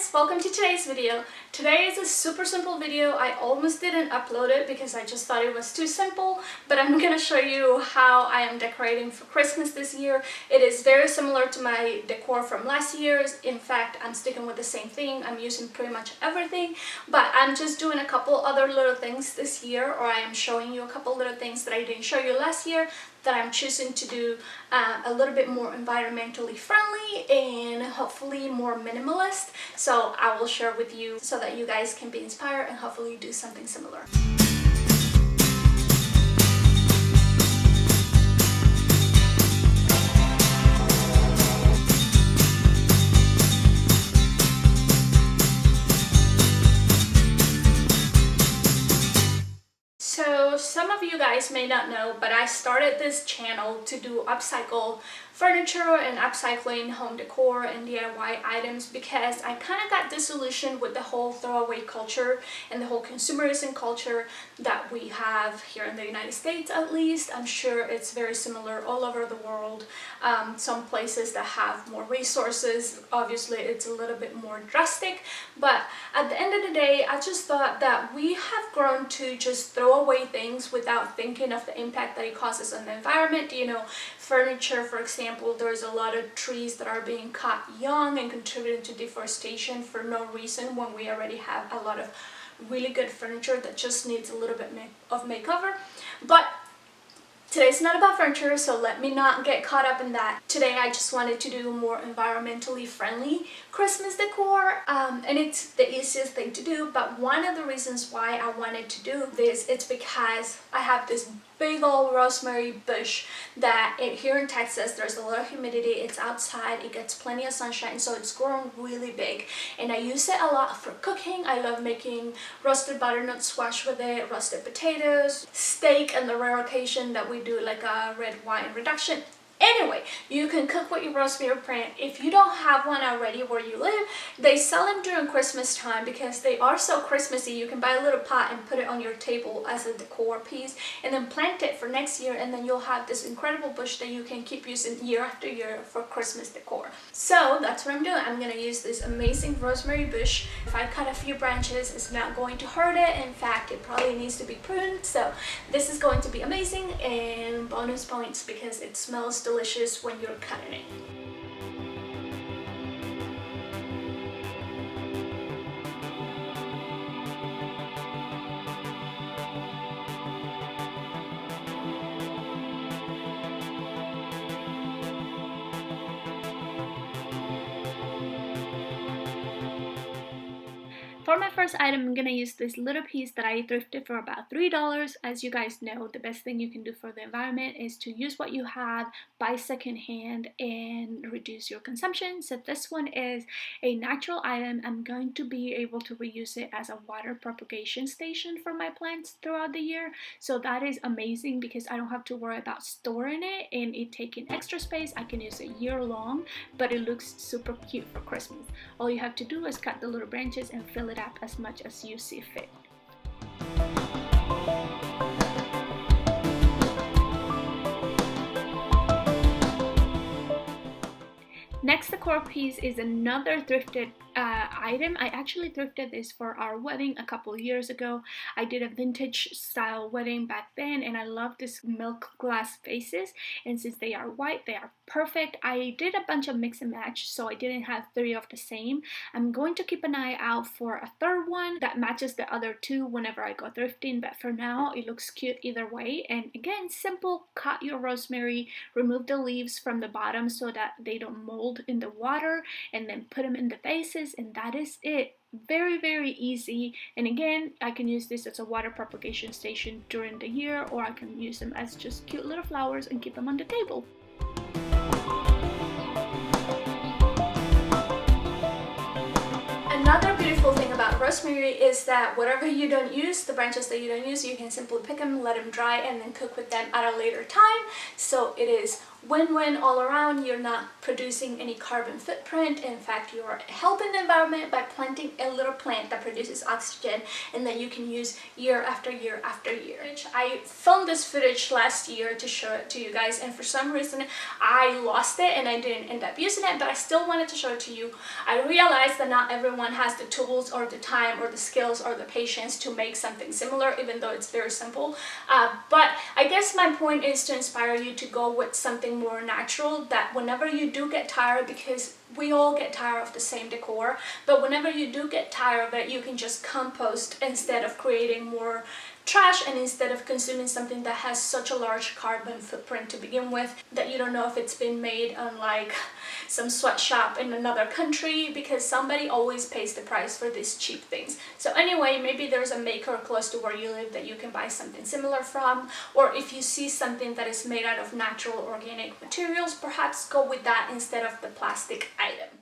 guys, welcome to today's video. Today is a super simple video. I almost didn't upload it because I just thought it was too simple, but I'm gonna show you how I am decorating for Christmas this year. It is very similar to my decor from last year. In fact, I'm sticking with the same thing. I'm using pretty much everything, but I'm just doing a couple other little things this year, or I am showing you a couple little things that I didn't show you last year that I'm choosing to do a little bit more environmentally friendly and hopefully more minimalist. So I will share with you so that you guys can be inspired and hopefully do something similar. So some of you guys may not know, but I started this channel to do upcycle furniture and upcycling home decor and DIY items because I kind of got disillusioned with the whole throwaway culture and the whole consumerism culture that we have here in the United States. At least I'm sure it's very similar all over the world. Some places that have more resources, obviously it's a little bit more drastic, but at the end of the day I just thought that we have grown to just throw away things without thinking of the impact that it causes on the environment. You know, furniture, for example, there's a lot of trees that are being cut young and contributing to deforestation for no reason when we already have a lot of really good furniture that just needs a little bit of makeover. But today's not about furniture, so let me not get caught up in that. Today I just wanted to do more environmentally friendly Christmas decor, and it's the easiest thing to do. But one of the reasons why I wanted to do this, it's because I have this big old rosemary bush that here in Texas there's a lot of humidity, it's outside, it gets plenty of sunshine, so it's grown really big and I use it a lot for cooking. I love making roasted butternut squash with it, roasted potatoes, steak, and the rare occasion that we do like a red wine reduction. Anyway, you can cook with your rosemary plant. If you don't have one already where you live, they sell them during Christmas time because they are so Christmassy. You can buy a little pot and put it on your table as a decor piece and then plant it for next year, and then you'll have this incredible bush that you can keep using year after year for Christmas decor. So that's what I'm doing. I'm gonna use this amazing rosemary bush. If I cut a few branches, it's not going to hurt it. In fact, it probably needs to be pruned. So this is going to be amazing and bonus points because it smells delicious when you're cutting it. For my first item, I'm going to use this little piece that I thrifted for about $3. As you guys know, the best thing you can do for the environment is to use what you have, buy secondhand, and reduce your consumption. So this one is a natural item. I'm going to be able to reuse it as a water propagation station for my plants throughout the year. So that is amazing because I don't have to worry about storing it and it taking extra space. I can use it year long, but it looks super cute for Christmas. All you have to do is cut the little branches and fill it up as much as you see fit. Next decor piece is another thrifted item. I actually thrifted this for our wedding a couple years ago. I did a vintage style wedding back then and I love this milk glass vases, and since they are white they are perfect. I did a bunch of mix and match, so I didn't have three of the same. I'm going to keep an eye out for a third one that matches the other two whenever I go thrifting, but for now it looks cute either way. And again, simple. Cut your rosemary, remove the leaves from the bottom so that they don't mold in the water, and then put them in the vases, and that is it. Very, very easy. And again, I can use this as a water propagation station during the year, or I can use them as just cute little flowers and keep them on the table. Another beautiful thing about rosemary is that whatever you don't use, the branches that you don't use, you can simply pick them, let them dry, and then cook with them at a later time. So it is win-win all around. You're not producing any carbon footprint. In fact, you're helping the environment by planting a little plant that produces oxygen and that you can use year after year after year. I filmed this footage last year to show it to you guys, and for some reason I lost it and I didn't end up using it, but I still wanted to show it to you. I realized that not everyone has the tools or the time or the skills or the patience to make something similar, even though it's very simple. But I guess my point is to inspire you to go with something more natural, that whenever you do get tired, because we all get tired of the same decor, but whenever you do get tired of it, you can just compost instead of creating more trash, and instead of consuming something that has such a large carbon footprint to begin with, that you don't know if it's been made on like some sweatshop in another country, because somebody always pays the price for these cheap things. So anyway, maybe there's a maker close to where you live that you can buy something similar from, or if you see something that is made out of natural organic materials, perhaps go with that instead of the plastic item.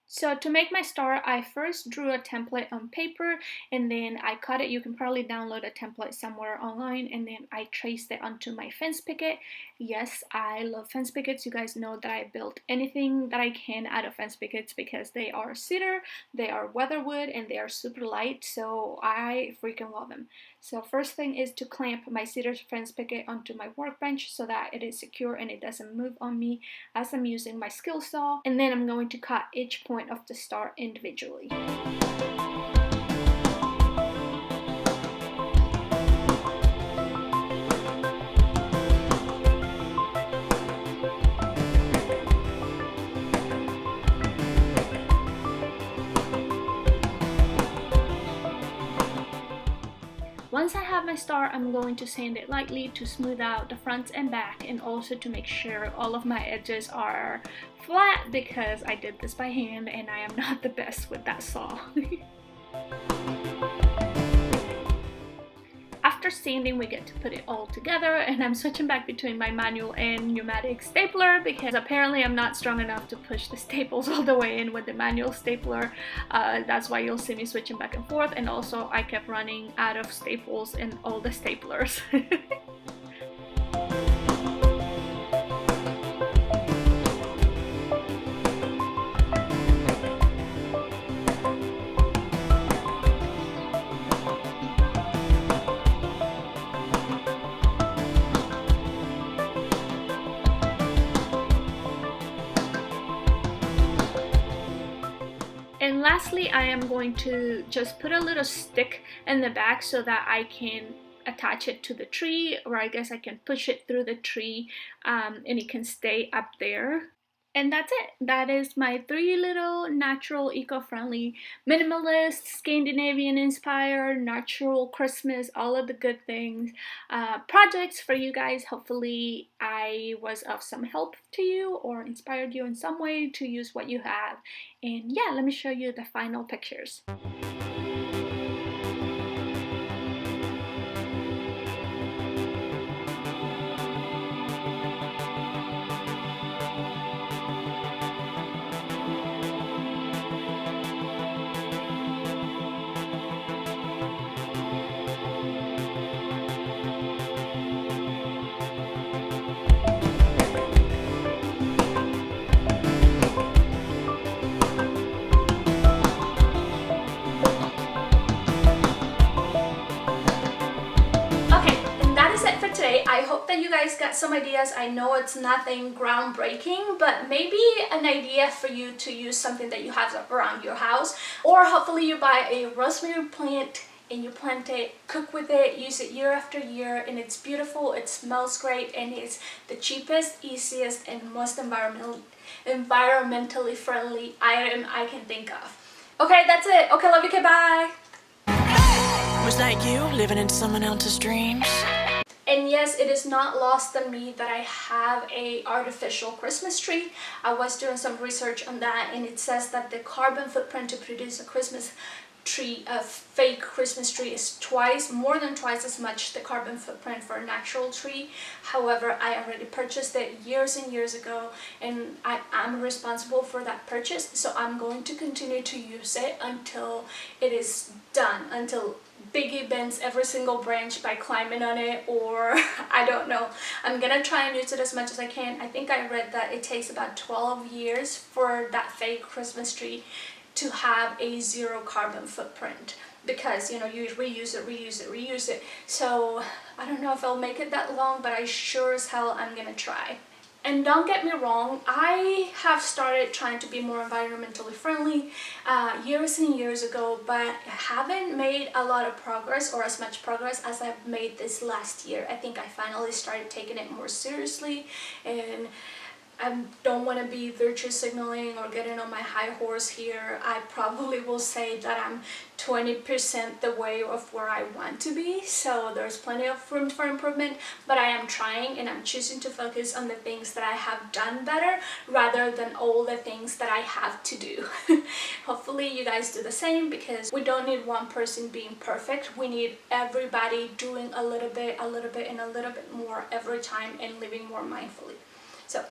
So to make my star, I first drew a template on paper and then I cut it. You can probably download a template somewhere online, and then I traced it onto my fence picket. Yes, I love fence pickets. You guys know that I built anything that I can out of fence pickets because they are cedar, they are weatherwood, and they are super light, so I freaking love them. So first thing is to clamp my cedar fence picket onto my workbench so that it is secure and it doesn't move on me as I'm using my skill saw. And then I'm going to cut each point of the star individually. Once I have my star, I'm going to sand it lightly to smooth out the front and back, and also to make sure all of my edges are flat, because I did this by hand and I am not the best with that saw. After sanding, we get to put it all together, and I'm switching back between my manual and pneumatic stapler because apparently I'm not strong enough to push the staples all the way in with the manual stapler. That's why you'll see me switching back and forth, and also I kept running out of staples in all the staplers. And lastly, I am going to just put a little stick in the back so that I can attach it to the tree, or I guess I can push it through the tree and it can stay up there. And that's it. That is my 3 little natural, eco-friendly, minimalist, Scandinavian-inspired, natural Christmas, all of the good things, projects for you guys. Hopefully I was of some help to you or inspired you in some way to use what you have. And yeah, let me show you the final pictures. I hope that you guys got some ideas. I know it's nothing groundbreaking, but maybe an idea for you to use something that you have around your house, or hopefully you buy a rosemary plant and you plant it, cook with it, use it year after year, and it's beautiful, it smells great, and it's the cheapest, easiest, and most environmentally friendly item I can think of. Okay, that's it. Okay, love you, okay, bye. Was that you living in someone else's dreams? And yes, it is not lost on me that I have a artificial Christmas tree. I was doing some research on that, and it says that the carbon footprint to produce a Christmas tree, a fake Christmas tree, is more than twice as much the carbon footprint for a natural tree. However, I already purchased it years and years ago, and I'm responsible for that purchase, so I'm going to continue to use it until it is done, until Biggie bends every single branch by climbing on it, or I don't know. I'm gonna try and use it as much as I can. I think I read that it takes about 12 years for that fake Christmas tree to have a 0 carbon footprint, because you know, you reuse it. So I don't know if I'll make it that long, but I sure as hell I'm gonna try. And don't get me wrong, I have started trying to be more environmentally friendly years and years ago, but haven't made a lot of progress, or as much progress as I've made this last year. I think I finally started taking it more seriously, and I don't want to be virtue signaling or getting on my high horse here. I probably will say that I'm 20% the way of where I want to be, so there's plenty of room for improvement, but I am trying, and I'm choosing to focus on the things that I have done better rather than all the things that I have to do. Hopefully you guys do the same, because we don't need one person being perfect. We need everybody doing a little bit and a little bit more every time, and living more mindfully.